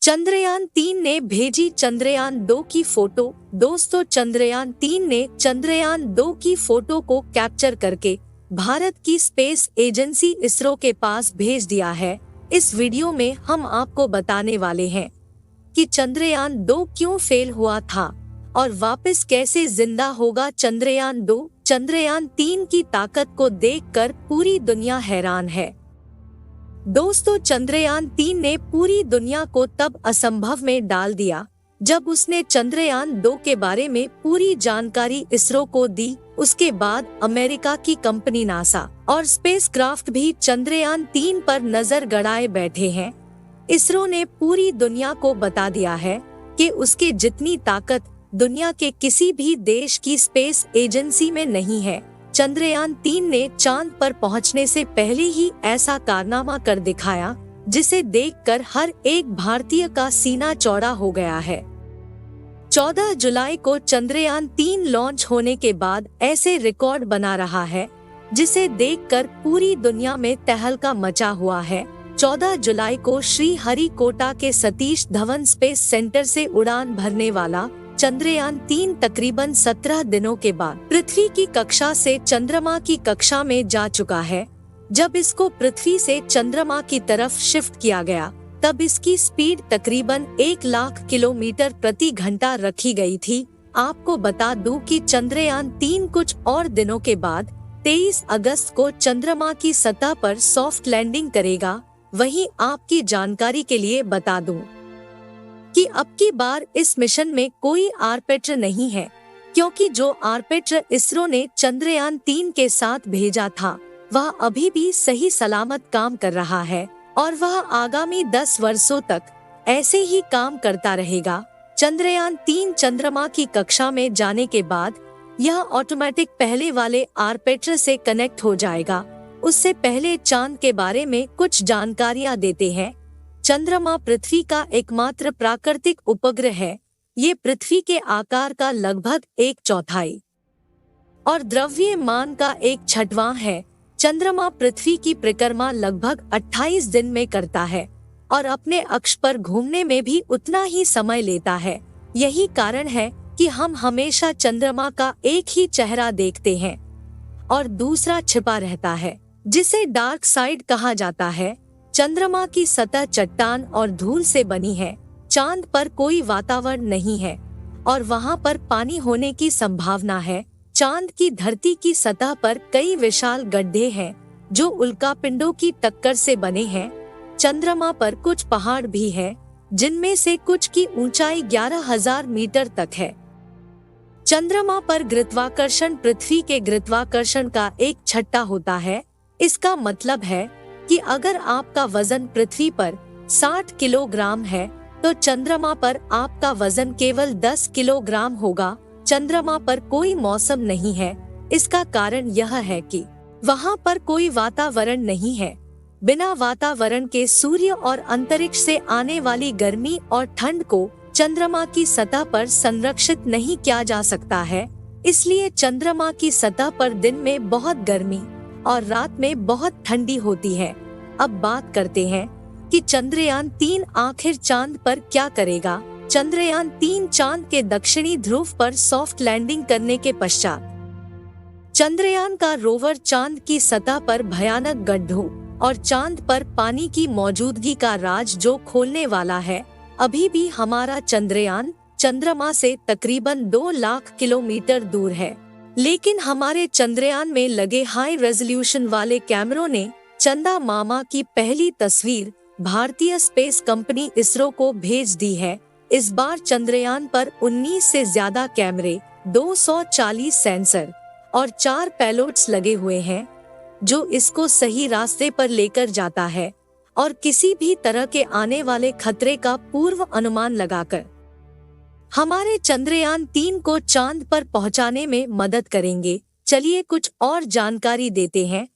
चंद्रयान-3 ने भेजी चंद्रयान-2 की फोटो। दोस्तों, चंद्रयान-3 ने चंद्रयान-2 की फोटो को कैप्चर करके भारत की स्पेस एजेंसी इसरो के पास भेज दिया है। इस वीडियो में हम आपको बताने वाले हैं कि चंद्रयान-2 क्यों फेल हुआ था और वापस कैसे जिंदा होगा चंद्रयान-2। चंद्रयान-3 की ताकत को देखकर पूरी दुनिया हैरान है। दोस्तों, चंद्रयान-3 ने पूरी दुनिया को तब असंभव में डाल दिया जब उसने चंद्रयान-2 के बारे में पूरी जानकारी इसरो को दी। उसके बाद अमेरिका की कंपनी नासा और स्पेसक्राफ्ट भी चंद्रयान-3 पर नजर गड़ाए बैठे हैं। इसरो ने पूरी दुनिया को बता दिया है कि उसके जितनी ताकत दुनिया के किसी भी देश की स्पेस एजेंसी में नहीं है। चंद्रयान-3 ने चांद पर पहुंचने से पहले ही ऐसा कारनामा कर दिखाया जिसे देखकर हर एक भारतीय का सीना चौड़ा हो गया है। 14 जुलाई को चंद्रयान-3 लॉन्च होने के बाद ऐसे रिकॉर्ड बना रहा है जिसे देखकर पूरी दुनिया में तहलका मचा हुआ है। 14 जुलाई को श्रीहरिकोटा के सतीश धवन स्पेस सेंटर से उड़ान भरने वाला चंद्रयान-3 तकरीबन 17 दिनों के बाद पृथ्वी की कक्षा से चंद्रमा की कक्षा में जा चुका है। जब इसको पृथ्वी से चंद्रमा की तरफ शिफ्ट किया गया तब इसकी स्पीड तकरीबन 1 लाख किलोमीटर प्रति घंटा रखी गई थी। आपको बता दूं कि चंद्रयान-3 कुछ और दिनों के बाद 23 अगस्त को चंद्रमा की सतह पर सॉफ्ट लैंडिंग करेगा। वहीं आपकी जानकारी के लिए बता दूं कि अब की बार इस मिशन में कोई ऑर्बिटर नहीं है, क्योंकि जो ऑर्बिटर इसरो ने चंद्रयान-3 के साथ भेजा था वह अभी भी सही सलामत काम कर रहा है और वह आगामी 10 वर्षों तक ऐसे ही काम करता रहेगा। चंद्रयान-3 चंद्रमा की कक्षा में जाने के बाद यह ऑटोमेटिक पहले वाले ऑर्बिटर से कनेक्ट हो जाएगा। उससे पहले चांद के बारे में कुछ जानकारियां देते हैं। चंद्रमा पृथ्वी का एकमात्र प्राकृतिक उपग्रह है। ये पृथ्वी के आकार का लगभग 1/4 और द्रव्यमान का 1/6 है। चंद्रमा पृथ्वी की परिक्रमा लगभग 28 दिन में करता है और अपने अक्ष पर घूमने में भी उतना ही समय लेता है। यही कारण है कि हम हमेशा चंद्रमा का एक ही चेहरा देखते हैं और दूसरा छिपा रहता है, जिसे डार्क साइड कहा जाता है। चंद्रमा की सतह चट्टान और धूल से बनी है। चांद पर कोई वातावरण नहीं है और वहां पर पानी होने की संभावना है। चांद की धरती की सतह पर कई विशाल गड्ढे हैं जो उल्कापिंडों की टक्कर से बने हैं। चंद्रमा पर कुछ पहाड़ भी हैं, जिनमें से कुछ की ऊंचाई 11,000 मीटर तक है। चंद्रमा पर गुरुत्वाकर्षण पृथ्वी के गुरुत्वाकर्षण का 1/6 होता है। इसका मतलब है कि अगर आपका वजन पृथ्वी पर 60 किलोग्राम है तो चंद्रमा पर आपका वजन केवल 10 किलोग्राम होगा। चंद्रमा पर कोई मौसम नहीं है। इसका कारण यह है कि वहां पर कोई वातावरण नहीं है। बिना वातावरण के सूर्य और अंतरिक्ष से आने वाली गर्मी और ठंड को चंद्रमा की सतह पर संरक्षित नहीं किया जा सकता है। इसलिए चंद्रमा की सतह पर दिन में बहुत गर्मी और रात में बहुत ठंडी होती है। अब बात करते हैं कि चंद्रयान-3 आखिर चांद पर क्या करेगा। चंद्रयान-3 चांद के दक्षिणी ध्रुव पर सॉफ्ट लैंडिंग करने के पश्चात चंद्रयान का रोवर चांद की सतह पर भयानक गड्ढों और चांद पर पानी की मौजूदगी का राज जो खोलने वाला है। अभी भी हमारा चंद्रयान चंद्रमा से तकरीबन 2 लाख किलोमीटर दूर है, लेकिन हमारे चंद्रयान में लगे हाई रेजोल्यूशन वाले कैमरों ने चंदा मामा की पहली तस्वीर भारतीय स्पेस कंपनी इसरो को भेज दी है। इस बार चंद्रयान पर 19 से ज्यादा कैमरे, 240 सेंसर और 4 पेलोड्स लगे हुए हैं, जो इसको सही रास्ते पर लेकर जाता है और किसी भी तरह के आने वाले खतरे का पूर्व अनुमान लगाकर हमारे चंद्रयान-3 को चांद पर पहुंचाने में मदद करेंगे। चलिए कुछ और जानकारी देते हैं।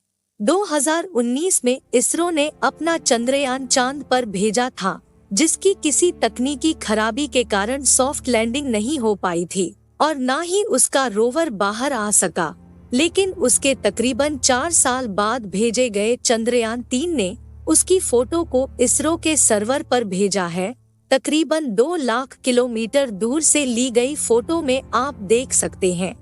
2019 में इसरो ने अपना चंद्रयान चांद पर भेजा था, जिसकी किसी तकनीकी खराबी के कारण सॉफ्ट लैंडिंग नहीं हो पाई थी और न ही उसका रोवर बाहर आ सका। लेकिन उसके तकरीबन 4 साल बाद भेजे गए चंद्रयान-3 ने उसकी फोटो को इसरो के सर्वर पर भेजा है। तकरीबन 2 लाख किलोमीटर दूर से ली गई फोटो में आप देख सकते हैं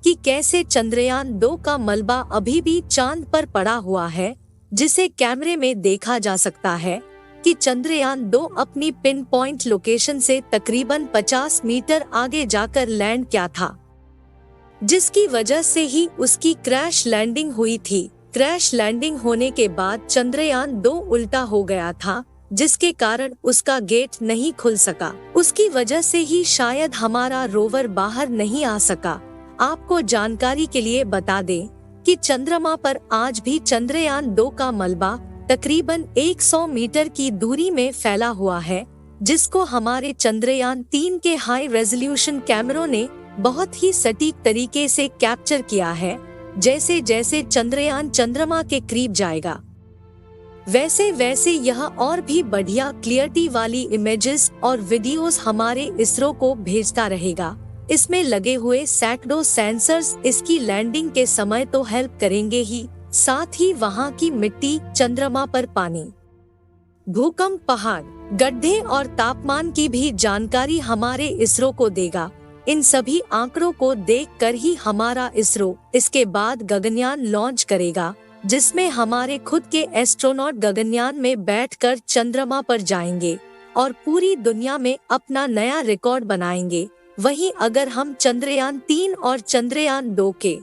कि कैसे चंद्रयान 2 का मलबा अभी भी चांद पर पड़ा हुआ है, जिसे कैमरे में देखा जा सकता है कि चंद्रयान 2 अपनी पिन पॉइंट लोकेशन से तकरीबन 50 मीटर आगे जाकर लैंड किया था, जिसकी वजह से ही उसकी क्रैश लैंडिंग हुई थी। क्रैश लैंडिंग होने के बाद चंद्रयान 2 उल्टा हो गया था, जिसके कारण उसका गेट नहीं खुल सका। उसकी वजह से ही शायद हमारा रोवर बाहर नहीं आ सका। आपको जानकारी के लिए बता दें कि चंद्रमा पर आज भी चंद्रयान 2 का मलबा तकरीबन 100 मीटर की दूरी में फैला हुआ है, जिसको हमारे चंद्रयान 3 के हाई रेजोल्यूशन कैमरों ने बहुत ही सटीक तरीके से कैप्चर किया है। जैसे जैसे चंद्रयान चंद्रमा के करीब जाएगा, वैसे वैसे यह और भी बढ़िया क्लियरिटी वाली इमेजेस और वीडियोस हमारे इसरो को भेजता रहेगा। इसमें लगे हुए सैकड़ों सेंसर्स इसकी लैंडिंग के समय तो हेल्प करेंगे ही, साथ ही वहाँ की मिट्टी, चंद्रमा पर पानी, भूकंप, पहाड़, गड्ढे और तापमान की भी जानकारी हमारे इसरो को देगा। इन सभी आंकड़ों को देखकर ही हमारा इसरो इसके बाद गगनयान लॉन्च करेगा, जिसमें हमारे खुद के एस्ट्रोनॉट गगनयान में बैठकर चंद्रमा पर जाएंगे और पूरी दुनिया में अपना नया रिकॉर्ड बनाएंगे। वहीं अगर हम चंद्रयान 3 और चंद्रयान 2 के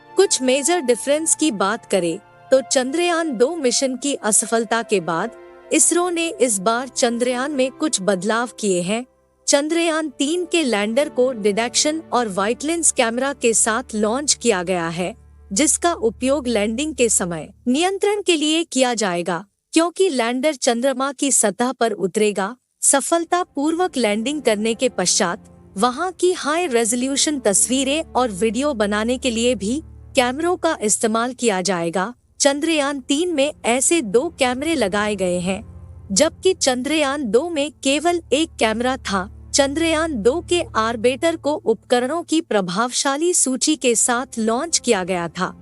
कुछ मेजर डिफरेंस की बात करें तो चंद्रयान 2 मिशन की असफलता के बाद इसरो ने इस बार चंद्रयान में कुछ बदलाव किए हैं। चंद्रयान 3 के लैंडर को डिटेक्शन और वाइट लेंस कैमरा के साथ लॉन्च किया गया है, जिसका उपयोग लैंडिंग के समय नियंत्रण के लिए किया जाएगा, क्योंकि लैंडर चंद्रमा की सतह पर उतरेगा। सफलता पूर्वक लैंडिंग करने के पश्चात वहां की हाई रेजोल्यूशन तस्वीरें और वीडियो बनाने के लिए भी कैमरों का इस्तेमाल किया जाएगा। चंद्रयान 3 में ऐसे 2 कैमरे लगाए गए हैं, जबकि चंद्रयान 2 में केवल एक कैमरा था। चंद्रयान 2 के ऑर्बिटर को उपकरणों की प्रभावशाली सूची के साथ लॉन्च किया गया था,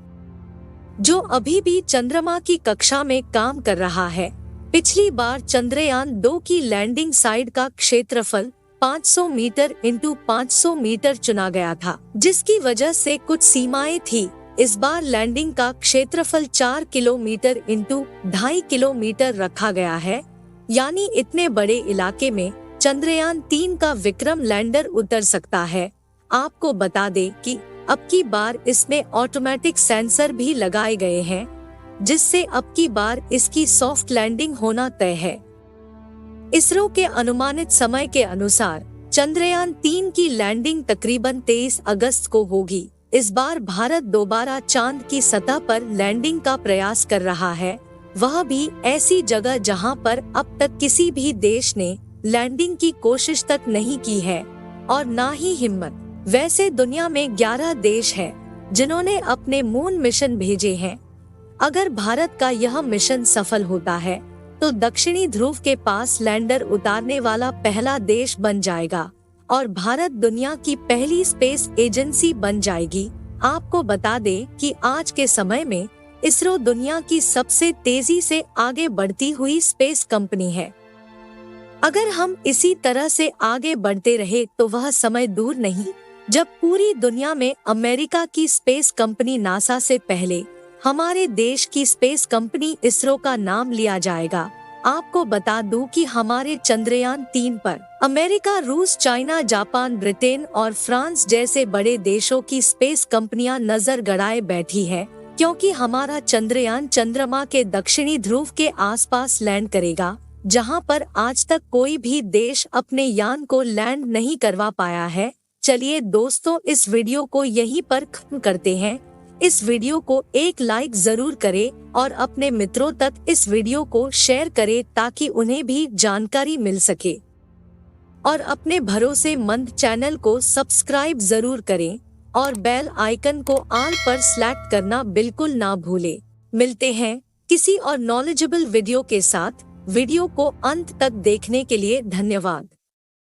जो अभी भी चंद्रमा की कक्षा में काम कर रहा है। पिछली बार चंद्रयान 2 की लैंडिंग साइड का क्षेत्रफल 500 मीटर इंटू 500 मीटर चुना गया था, जिसकी वजह से कुछ सीमाएं थी। इस बार लैंडिंग का क्षेत्रफल 4 किलोमीटर इंटू 2.5 किलोमीटर रखा गया है, यानी इतने बड़े इलाके में चंद्रयान 3 का विक्रम लैंडर उतर सकता है। आपको बता दें कि अब की बार इसमें ऑटोमेटिक सेंसर भी लगाए गए हैं, जिससे अब की बार इसकी सॉफ्ट लैंडिंग होना तय है। इसरो के अनुमानित समय के अनुसार चंद्रयान 3 की लैंडिंग तकरीबन 23 अगस्त को होगी। इस बार भारत दोबारा चांद की सतह पर लैंडिंग का प्रयास कर रहा है, वह भी ऐसी जगह जहां पर अब तक किसी भी देश ने लैंडिंग की कोशिश तक नहीं की है और ना ही हिम्मत। वैसे दुनिया में 11 देश हैं जिन्होंने अपने मून मिशन भेजे हैं। अगर भारत का यह मिशन सफल होता है तो दक्षिणी ध्रुव के पास लैंडर उतारने वाला पहला देश बन जाएगा और भारत दुनिया की पहली स्पेस एजेंसी बन जाएगी। आपको बता दें कि आज के समय में इसरो दुनिया की सबसे तेजी से आगे बढ़ती हुई स्पेस कंपनी है। अगर हम इसी तरह से आगे बढ़ते रहे तो वह समय दूर नहीं जब पूरी दुनिया में अमेरिका की स्पेस कंपनी नासा से पहले हमारे देश की स्पेस कंपनी इसरो का नाम लिया जाएगा। आपको बता दूं कि हमारे चंद्रयान 3 पर अमेरिका, रूस, चाइना, जापान, ब्रिटेन और फ्रांस जैसे बड़े देशों की स्पेस कंपनियां नजर गड़ाए बैठी है, क्योंकि हमारा चंद्रयान चंद्रमा के दक्षिणी ध्रुव के आसपास लैंड करेगा, जहां पर आज तक कोई भी देश अपने यान को लैंड नहीं करवा पाया है। चलिए दोस्तों, इस वीडियो को यहीं पर खत्म करते हैं। इस वीडियो को एक लाइक जरूर करें और अपने मित्रों तक इस वीडियो को शेयर करें ताकि उन्हें भी जानकारी मिल सके, और अपने भरोसेमंद चैनल को सब्सक्राइब जरूर करें और बेल आइकन को ऑल पर सेलेक्ट करना बिल्कुल ना भूलें। मिलते हैं किसी और नॉलेजेबल वीडियो के साथ। वीडियो को अंत तक देखने के लिए धन्यवाद।